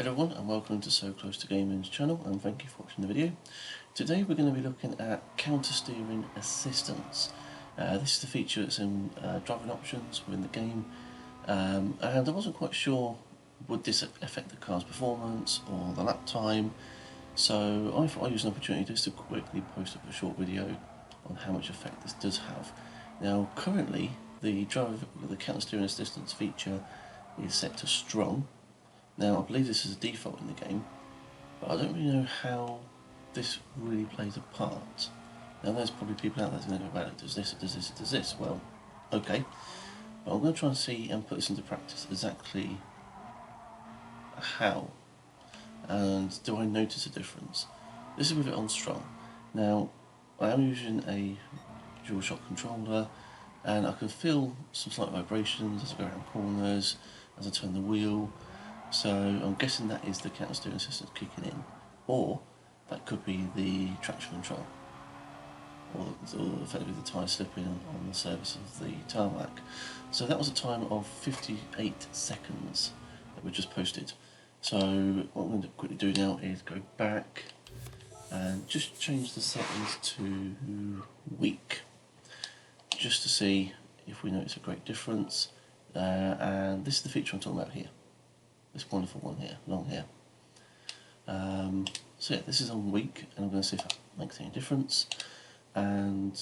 Hello everyone and welcome to So Close to Gaming's channel, and thank you for watching the video. Today we're going to be looking at counter steering assistance. This is the feature that's in driving options within the game, and I wasn't quite sure would this affect the car's performance or the lap time, so I thought I'd use an opportunity just to quickly post up a short video on how much effect this does have. Now currently the counter steering assistance feature is set to strong. Now I believe this is a default in the game, but I don't really know how this really plays a part. Now there's probably people out there going to go, well, it does this, it does this, it does this. Well, okay, but I'm going to try and see and put this into practice exactly how, and do I notice a difference. This is with it on strong. Now I am using a DualShock controller, and I can feel some slight vibrations as I go around corners, as I turn the wheel. So I'm guessing that is the counter steering assistance kicking in, or that could be the traction control, or effectively the tyre slipping on the surface of the tarmac. So that was a time of 58 seconds that we just posted. So what I'm going to quickly do now is go back and just change the settings to weak, just to see if we notice a great difference. And this is the feature I'm talking about here. This wonderful one here, long here. So yeah, this is on weak, and I'm going to see if that makes any difference, and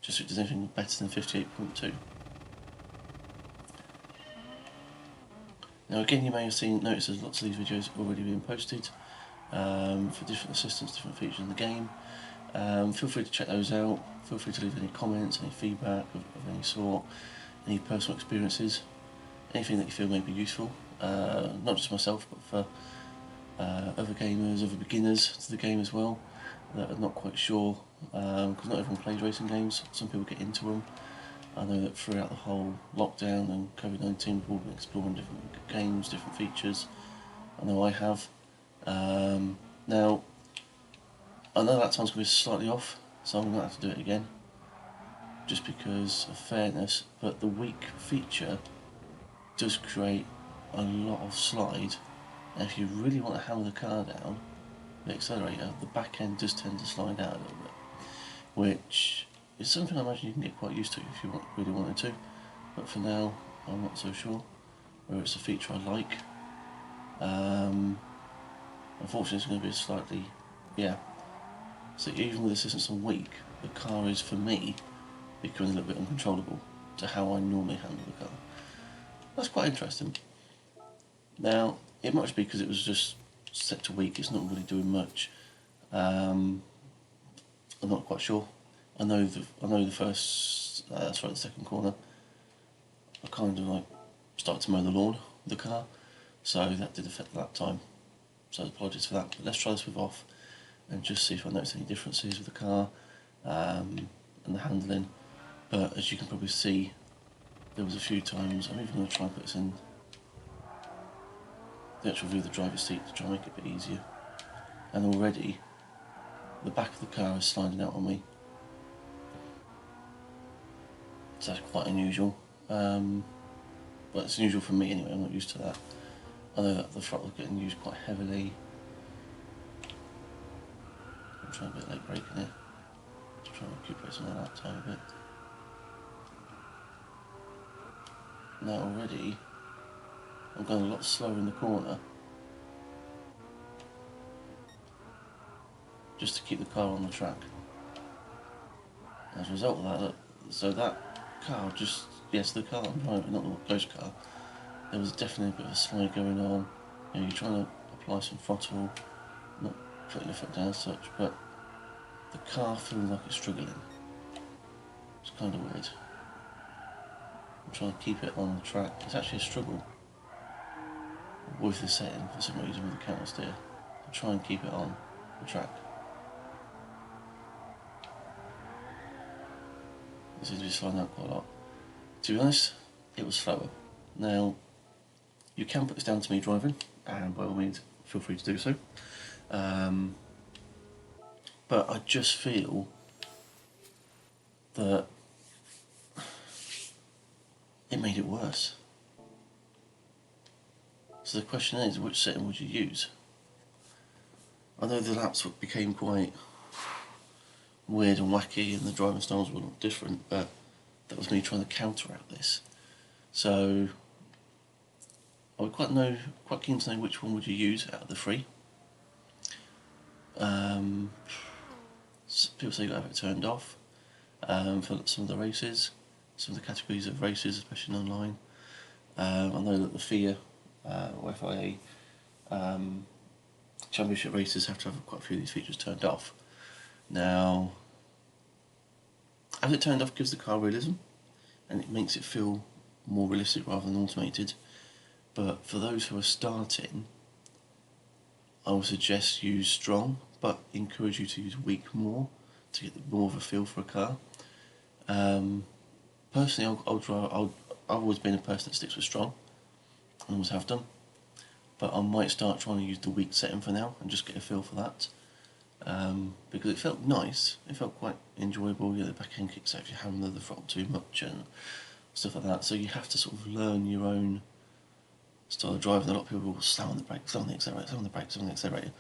just if there's anything better than 58.2. Now again, you may have noticed there's lots of these videos already being posted for different assistants, different features in the game. Feel free to check those out. Feel free to leave any comments, any feedback of any sort, any personal experiences, anything that you feel may be useful. Not just myself, but for other gamers, other beginners to the game as well, that are not quite sure, because not everyone plays racing games. Some people get into them. I know that throughout the whole lockdown and COVID-19 we've all been exploring different games, different features. I know I have. Now, I know that time's going to be slightly off, so I'm going to have to do it again, just because of fairness, but the weak feature does create a lot of slide, and if you really want to hammer the car down, the accelerator, the back end does tend to slide out a little bit, which is something I imagine you can get quite used to if you really wanted to, but for now I'm not so sure whether it's a feature I like. Unfortunately it's going to be slightly, so even with assistance on weak, the car is for me becoming a little bit uncontrollable to how I normally handle the car. That's quite interesting. Now, it might be because it was just set to weak, it's not really doing much. I'm not quite sure. I know the the second corner, I kind of like started to mow the lawn with the car, so that did affect the lap time. So apologies for that. But let's try this with off and just see if I notice any differences with the car and the handling. But as you can probably see, there was a few times, I'm even going to try and put this in the actual view of the driver's seat to try and make it a bit easier, and already the back of the car is sliding out on me, so that's quite unusual, but it's unusual for me anyway. I'm not used to that. I know that the throttle's getting used quite heavily. I'm trying a bit late braking here, just trying to recuperate some of that time a bit. Now already I'm going a lot slower in the corner, just to keep the car on the track. As a result of that, look, so that car just, yes, the car I'm driving, not the ghost car, there was definitely a bit of a slide going on. You know, you're trying to apply some throttle, not putting your foot down as such, but the car feels like it's struggling. It's kind of weird. I'm trying to keep it on the track. It's actually a struggle with the setting for some reason with the counter steer. I'll try and keep it on the track. This is just sliding out quite a lot. To be honest, it was slower. Now, you can put this down to me driving, and by all means feel free to do so. But I just feel that it made it worse. So So the question is, which setting would you use? I know the laps became quite weird and wacky and the driving styles were a lot different, but that was me trying to counteract this. So I would quite keen to know which one would you use out of the three. People say you got to have it turned off for some of the races, some of the categories of races, especially online. I know that the FIA or FIA championship races have to have quite a few of these features turned off. Now, having it turned off gives the car realism, and it makes it feel more realistic rather than automated. But for those who are starting, I would suggest use strong, but encourage you to use weak more to get more of a feel for a car. Personally, I've always been a person that sticks with strong, I always have done. But I might start trying to use the weak setting for now and just get a feel for that. Because it felt nice, it felt quite enjoyable. The back end kicks out if you hammer the throttle too much and stuff like that. So you have to sort of learn your own style of driving. A lot of people will slam on the brakes, slam on the accelerator, slam on the brakes, slam on the accelerator.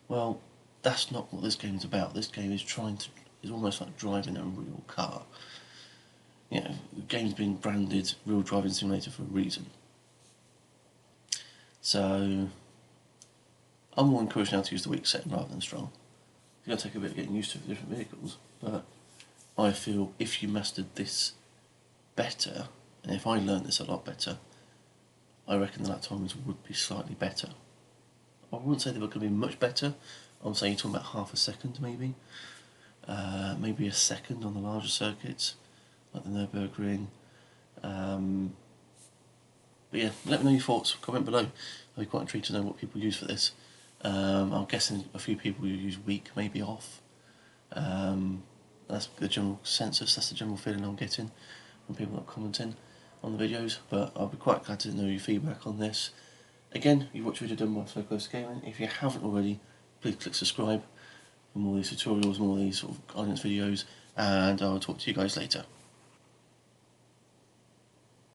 Well, that's not what this game is about. This game is is almost like driving a real car. The game's been branded Real Driving Simulator for a reason. So I'm more encouraged now to use the weak setting rather than strong. It's going to take a bit of getting used to for different vehicles, but I feel if you mastered this better, and if I learned this a lot better, I reckon the lap times would be slightly better. I wouldn't say they were going to be much better. I'm saying you're talking about half a second maybe. Maybe a second on the larger circuits, like the Nürburgring. But yeah, let me know your thoughts, comment below. I'd be quite intrigued to know what people use for this. I'm guessing a few people who use weak, maybe off. That's the general consensus, that's the general feeling I'm getting from people that are commenting on the videos, but I'll be quite glad to know your feedback on this. Again, you've watched a video done by So Close to Gaming. If you haven't already, please click subscribe for more of these tutorials, more of these sort of guidance videos, and I'll talk to you guys later.